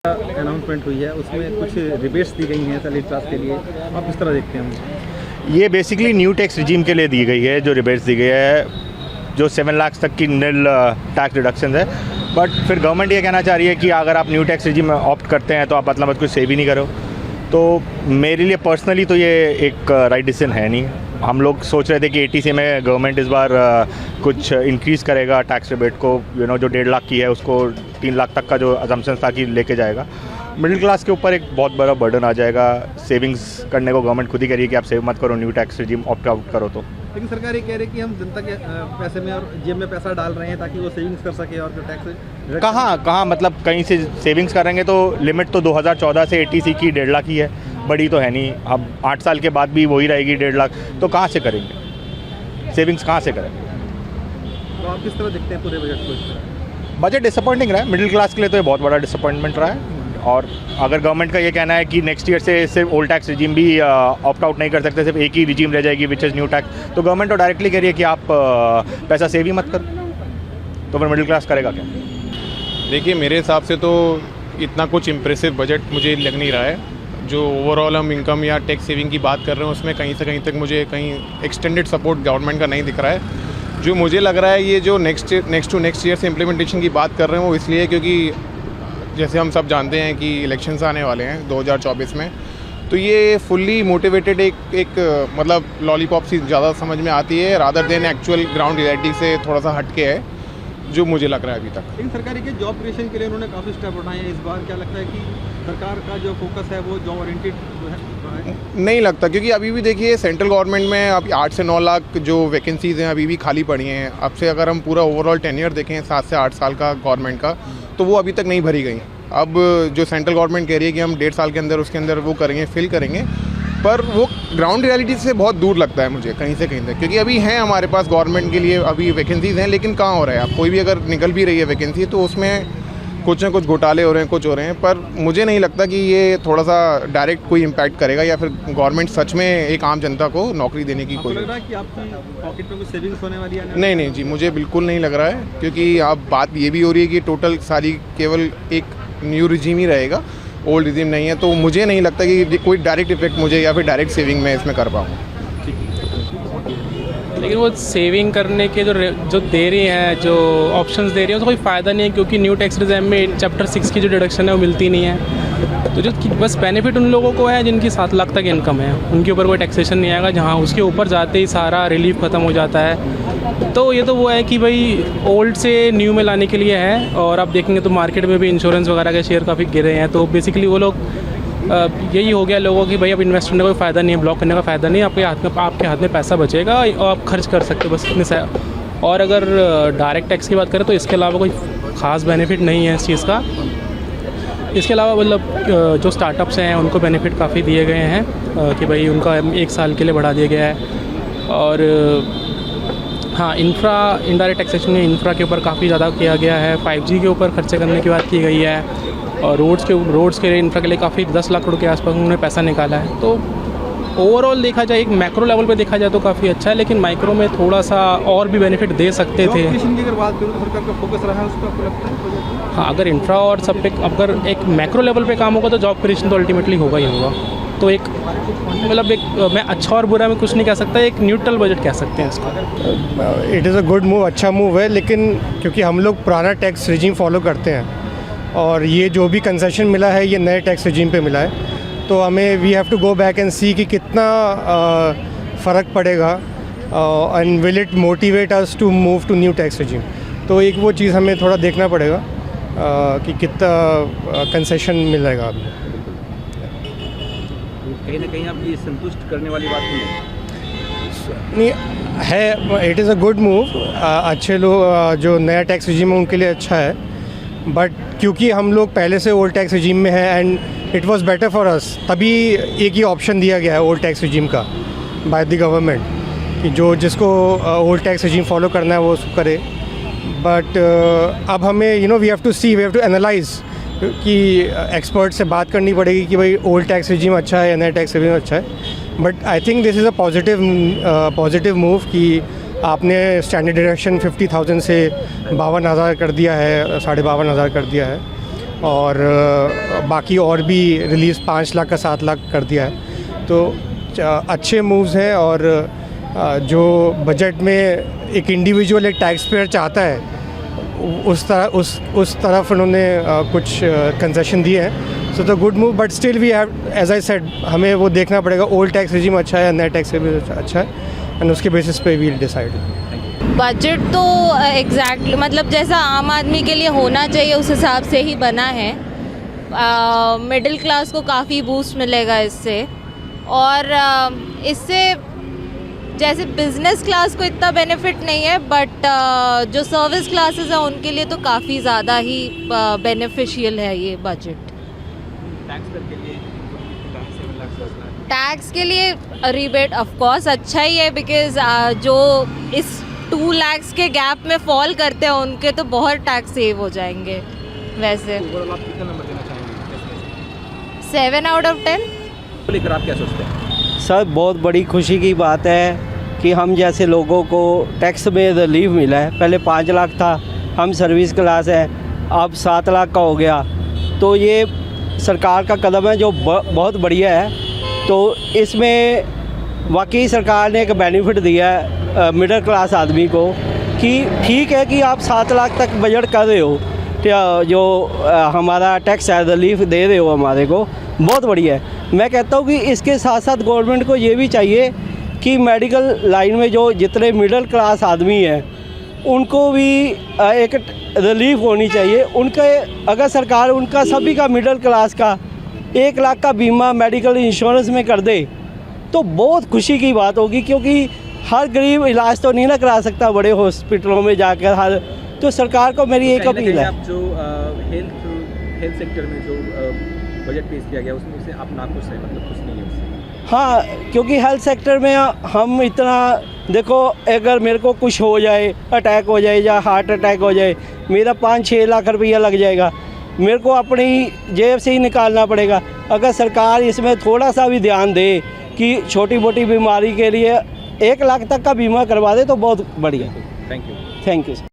Announcement हुई है, उसमें कुछ रिबेट्स दी गई हैं सैलरी क्लास के लिए, आप किस तरह देखते हैं? ये बेसिकली न्यू टैक्स रिजीम के लिए दी गई है, जो रिबेट्स दी गई है, जो 7 लाख तक की नील टैक्स रिडक्शन है। बट फिर गवर्नमेंट ये कहना चाह रही है कि अगर आप न्यू टैक्स रिजीम में ऑप्ट करते हैं तो आप मतलब कुछ सेव ही नहीं करो। तो मेरे लिए पर्सनली तो ये एक राइट डिसीजन है नहीं। हम लोग सोच रहे थे कि ATC में गवर्नमेंट इस बार कुछ इंक्रीज़ करेगा टैक्स रिबेट को, जो 1.5 लाख की है उसको 3 लाख तक का जो अजम्पशन था कि लेके जाएगा। मिडिल क्लास के ऊपर एक बहुत बड़ा बर्डन आ जाएगा। सेविंग्स करने को गवर्नमेंट खुद ही कह रही है कि आप सेव मत करो, new tax regime opt out करो। तो लेकिन सरकार ये कह रही है कि हम जनता के पैसे में और जेब में पैसा डाल रहे हैं ताकि वो सेविंग्स कर सके और जो टैक्स कहाँ मतलब कहीं से सेविंग्स करेंगे तो लिमिट तो 2014 से ATC की 1.5 लाख ही है, बड़ी तो है नहीं। अब 8 साल के बाद भी वही रहेगी 1.5 लाख, तो कहाँ से करेंगे सेविंग्स, कहाँ से करेंगे? तो आप किस तरह देखते हैं पूरे बजट को? बजट डिसअपॉइंटिंग रहा है, मिडिल क्लास के लिए तो ये बहुत बड़ा डिसअपॉइंटमेंट रहा है। और अगर गवर्नमेंट का ये कहना है कि नेक्स्ट ईयर से सिर्फ ओल्ड टैक्स रिजीम भी ऑप्ट आउट नहीं कर सकते, सिर्फ एक ही रिजीम रह जाएगी विच इज़ न्यू टैक्स, तो गवर्नमेंट तो डायरेक्टली कह रही है कि आप पैसा सेव ही मत करो। तो फिर मिडिल क्लास करेगा क्या? देखिए, मेरे हिसाब से तो इतना कुछ इम्प्रेसिव बजट मुझे लग नहीं रहा है। जो ओवरऑल हम इनकम या टैक्स सेविंग की बात कर रहे हैं उसमें कहीं से कहीं तक मुझे कहीं एक्सटेंडेड सपोर्ट गवर्नमेंट का नहीं दिख रहा है। जो मुझे लग रहा है ये जो नेक्स्ट टू नेक्स्ट ईयर से इम्प्लीमेंटेशन की बात कर रहे हैं वो इसलिए क्योंकि जैसे हम सब जानते हैं कि इलेक्शंस आने वाले हैं 2024 में, तो ये फुल्ली मोटिवेटेड एक मतलब लॉलीपॉप सी ज़्यादा समझ में आती है rather than actual ground reality से थोड़ा सा हटके है, जो मुझे लग रहा है अभी तक। लेकिन सरकार के जॉब क्रिएशन के लिए उन्होंने काफ़ी स्टेप उठाए हैं इस बार। क्या लगता है कि सरकार का जो फोकस है वो जॉब ओरिएंटेड है? नहीं लगता, क्योंकि अभी भी देखिए सेंट्रल गवर्नमेंट में अभी 8 से 9 लाख जो वैकेंसीज़ हैं अभी भी खाली पड़ी हैं। अब से अगर हम पूरा ओवरऑल टेन्योर देखें 7 से 8 साल का गवर्नमेंट का, तो वो अभी तक नहीं भरी गई। अब जो सेंट्रल गवर्नमेंट कह रही है कि हम 1.5 साल के अंदर उसके अंदर वो करेंगे, फिल करेंगे, पर वो ग्राउंड रियलिटी से बहुत दूर लगता है मुझे कहीं से कहीं तक। क्योंकि अभी हैं हमारे पास गवर्नमेंट के लिए अभी वैकेंसीज़ हैं, लेकिन कहाँ हो रहा है? आप कोई भी अगर निकल भी रही है वैकेंसी तो उसमें कुछ ना कुछ घोटाले हो रहे हैं, कुछ हो रहे हैं। पर मुझे नहीं लगता कि ये थोड़ा सा डायरेक्ट कोई इम्पैक्ट करेगा या फिर गवर्नमेंट सच में एक आम जनता को नौकरी देने की कोई। लग रहा है कि आपकी पॉकेट में कुछ सेविंग्स होने वाली है? नहीं जी, मुझे बिल्कुल नहीं लग रहा है, क्योंकि अब बात ये भी हो रही है कि टोटल सारी केवल एक न्यू रिजीम ही रहेगा, ओल्ड रिजीम नहीं है। तो मुझे नहीं लगता कि कोई डायरेक्ट इफेक्ट मुझे या फिर डायरेक्ट सेविंग में इसमें कर पाऊँ। लेकिन वो सेविंग करने के जो दे रही हैं, जो ऑप्शंस दे रही हैं, उसका कोई फ़ायदा नहीं है, क्योंकि न्यू टैक्स रिजीम में चैप्टर 6 की जो डिडक्शन है वो मिलती नहीं है। तो जो बस बेनिफिट उन लोगों को है जिनकी 7 लाख तक इनकम है, उनके ऊपर कोई टैक्सेशन नहीं आएगा। जहाँ उसके ऊपर जाते ही सारा रिलीफ ख़त्म हो जाता है। तो ये तो वो है कि भाई ओल्ड से न्यू में लाने के लिए है। और आप देखेंगे तो मार्केट में भी इंश्योरेंस वगैरह के शेयर काफ़ी गिरे हैं। तो बेसिकली वो लोग यही हो गया लोगों की, भाई अब इन्वेस्ट करने का कोई फ़ायदा नहीं है, ब्लॉक करने का फ़ायदा नहीं है। आपके हाथ में पैसा बचेगा और आप खर्च कर सकते हो, बस इतने से। और अगर डायरेक्ट टैक्स की बात करें तो इसके अलावा कोई ख़ास बेनिफिट नहीं है इस चीज़ का। इसके अलावा मतलब जो स्टार्टअप्स हैं उनको बेनिफिट काफ़ी दिए गए हैं कि भाई उनका 1 साल के लिए बढ़ा दिया गया है। और हाँ, इनडायरेक्ट टैक्सेशन में इंफ्रा के ऊपर काफ़ी ज़्यादा किया गया है। 5G के ऊपर खर्चे करने की बात की गई है। और रोड्स के इंफ्रा के लिए काफ़ी 10 लाख करोड़ के आसपास उन्होंने पैसा निकाला है। तो ओवरऑल देखा जाए, एक मैक्रो लेवल पे देखा जाए तो काफ़ी अच्छा है, लेकिन माइक्रो में थोड़ा सा और भी बेनिफिट दे सकते थे। अगर बात करूँ तो सरकार का फोकस रहा है उस पर आपको लगता है? हाँ, अगर इंफ्रा और सब पे अगर एक मैक्रो लेवल पे काम होगा तो जॉब क्रिएशन तो अल्टीमेटली होगा ही होगा। तो एक मतलब एक मैं अच्छा और बुरा में कुछ नहीं कह सकता, एक न्यूट्रल बजट कह सकते हैं इसको। It is a good move, अच्छा मूव है। लेकिन क्योंकि हम लोग पुराना टैक्स रिजीम फॉलो करते हैं और ये जो भी कंसेशन मिला है ये नए टैक्स रिजीम पे मिला है, तो हमें we have to go back and see कि कितना फ़र्क पड़ेगा and will it motivate us to move to new tax regime. तो एक वो चीज़ हमें थोड़ा देखना पड़ेगा कि कितना कंसेशन मिलेगा अभी। कहीं ना कहीं आपकी संतुष्ट करने वाली बात नहीं है। It is a good move. अच्छे लोग जो नया टैक्स रिजीम है उनके लिए अच्छा है, बट क्योंकि हम लोग पहले से ओल्ड टैक्स रिजीम में है and it was better for us, तभी एक ही ऑप्शन दिया गया है ओल्ड टैक्स रिजीम का बाय द गवर्नमेंट कि जो जिसको ओल्ड टैक्स रिजीम फॉलो करना है वो उसको करे। बट अब हमें वी हैव टू एनालाइज कि एक्सपर्ट से बात करनी पड़ेगी कि भाई ओल्ड टैक्स रिजीम अच्छा है या नया टैक्स रिजीम अच्छा है। But I think this is a positive move कि आपने स्टैंडर्ड डिडक्शन 50,000 से 52,000 कर दिया है, 52,500 कर दिया है। और बाकी और भी रिलीज़ 5 लाख का 7 लाख कर दिया है। तो अच्छे मूव्स हैं और जो बजट में एक इंडिविजुअल एक टैक्स पेयर चाहता है उस तरफ उन्होंने कुछ कंसेशन दिए हैं। So the good move, but still we have, as I said, हमें वो देखना पड़ेगा ओल्ड टैक्स रिजीम अच्छा है या नया टैक्स रिजीम अच्छा है, एंड उसके बेसिस पे वील डिसाइड। बजट तो एग्जैक्टली मतलब जैसा आम आदमी के लिए होना चाहिए उस हिसाब से ही बना है। मिडिल क्लास को काफ़ी बूस्ट मिलेगा इससे, और इससे जैसे बिज़नेस क्लास को इतना बेनिफिट नहीं है, बट जो सर्विस क्लासेस हैं उनके लिए तो काफ़ी ज़्यादा ही बेनिफिशियल है ये बजट। टैक्स के लिए रिबेट ऑफ कोर्स अच्छा ही है, बिकॉज जो इस 2 लाख के गैप में फॉल करते हैं उनके तो बहुत टैक्स सेव हो जाएंगे। वैसे 7 आउट ऑफ 10। लेकर आप क्या सोचते हैं? सर बहुत बड़ी खुशी की बात है कि हम जैसे लोगों को टैक्स में रिलीफ मिला है। पहले 5 लाख था, हम सर्विस क्लास है, अब 7 लाख का हो गया। तो ये सरकार का कदम है जो बहुत बढ़िया है। तो इसमें वाकई सरकार ने एक बेनिफिट दिया है मिडिल क्लास आदमी को कि ठीक है कि आप 7 लाख तक बजट कर रहे हो, जो हमारा टैक्स रिलीफ दे रहे हो हमारे को, बहुत बढ़िया है। मैं कहता हूँ कि इसके साथ साथ गवर्नमेंट को ये भी चाहिए कि मेडिकल लाइन में जो जितने मिडिल क्लास आदमी हैं उनको भी एक रिलीफ होनी चाहिए। उनके अगर सरकार उनका सभी का मिडिल क्लास का 1 लाख का बीमा मेडिकल इंश्योरेंस में कर दे तो बहुत खुशी की बात होगी, क्योंकि हर गरीब इलाज तो नहीं ना करा सकता बड़े हॉस्पिटलों में जाकर हर। तो सरकार को मेरी एक अपील है। आप जो हेल्थ सेक्टर में जो बजट पेश किया गया उसमें से आप नाखुश हैं, मतलब खुश नहीं है उससे? हाँ, क्योंकि हेल्थ सेक्टर में हम इतना देखो, अगर मेरे को कुछ हो जाए, अटैक हो जाए या हार्ट अटैक हो जाए, मेरा 5-6 लाख रुपया लग जाएगा, मेरे को अपनी जेब से ही निकालना पड़ेगा। अगर सरकार इसमें थोड़ा सा भी ध्यान दे कि छोटी मोटी बीमारी के लिए 1 लाख तक का बीमा करवा दे तो बहुत बढ़िया। Thank you. Thank you.